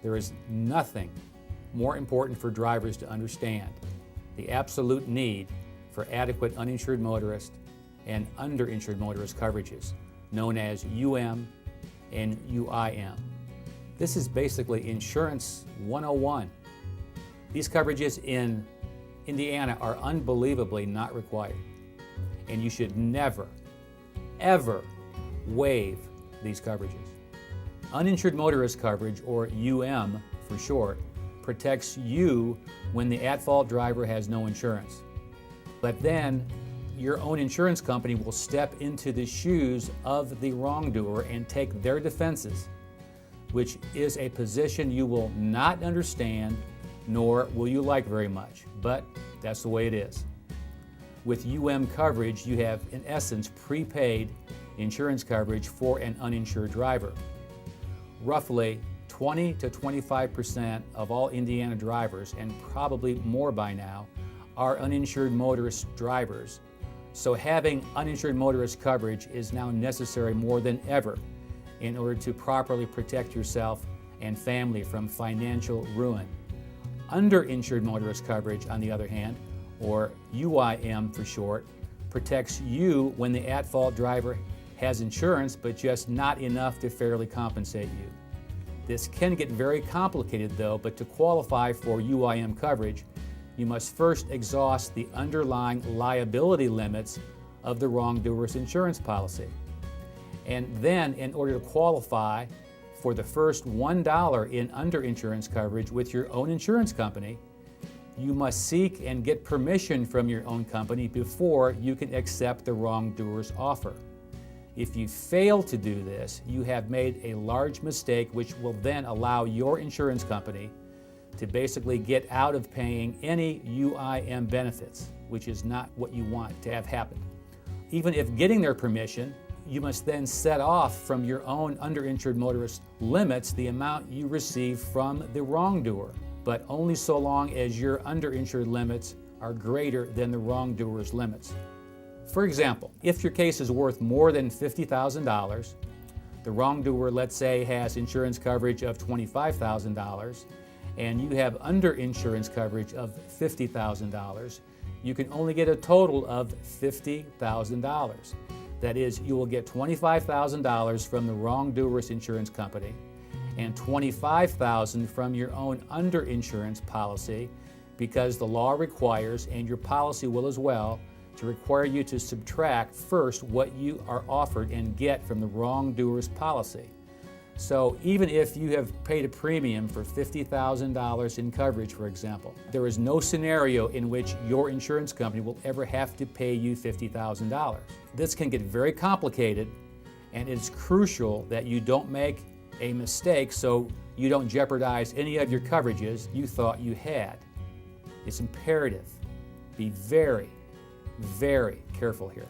There is nothing more important for drivers to understand: the absolute need for adequate uninsured motorist and underinsured motorist coverages, known as UM and UIM. This is basically Insurance 101. These coverages in Indiana are unbelievably not required, and you should never, ever waive these coverages. Uninsured motorist coverage, or UM for short, protects you when the at-fault driver has no insurance. But then your own insurance company will step into the shoes of the wrongdoer and take their defenses, which is a position you will not understand, nor will you like very much, but that's the way it is. With UM coverage, you have, in essence, prepaid insurance coverage for an uninsured driver. Roughly 20 to 25% of all Indiana drivers, and probably more by now, are uninsured motorist drivers. So having uninsured motorist coverage is now necessary more than ever in order to properly protect yourself and family from financial ruin. Underinsured motorist coverage, on the other hand, or UIM for short, protects you when the at-fault driver has insurance but just not enough to fairly compensate you. This can get very complicated though, but to qualify for UIM coverage, you must first exhaust the underlying liability limits of the wrongdoer's insurance policy. And then, in order to qualify for the first $1 in underinsurance coverage with your own insurance company, you must seek and get permission from your own company before you can accept the wrongdoer's offer. If you fail to do this, you have made a large mistake, which will then allow your insurance company to basically get out of paying any UIM benefits, which is not what you want to have happen. Even if getting their permission, you must then set off from your own underinsured motorist limits the amount you receive from the wrongdoer, but only so long as your underinsured limits are greater than the wrongdoer's limits. For example, if your case is worth more than $50,000, the wrongdoer, let's say, has insurance coverage of $25,000, and you have underinsurance coverage of $50,000, you can only get a total of $50,000. That is, you will get $25,000 from the wrongdoer's insurance company and $25,000 from your own underinsurance policy, because the law requires, and your policy will as well, to require you to subtract first what you are offered and get from the wrongdoer's policy. So even if you have paid a premium for $50,000 in coverage, for example, there is no scenario in which your insurance company will ever have to pay you $50,000. This can get very complicated, and it's crucial that you don't make a mistake so you don't jeopardize any of your coverages you thought you had. It's imperative. Be very, very careful here.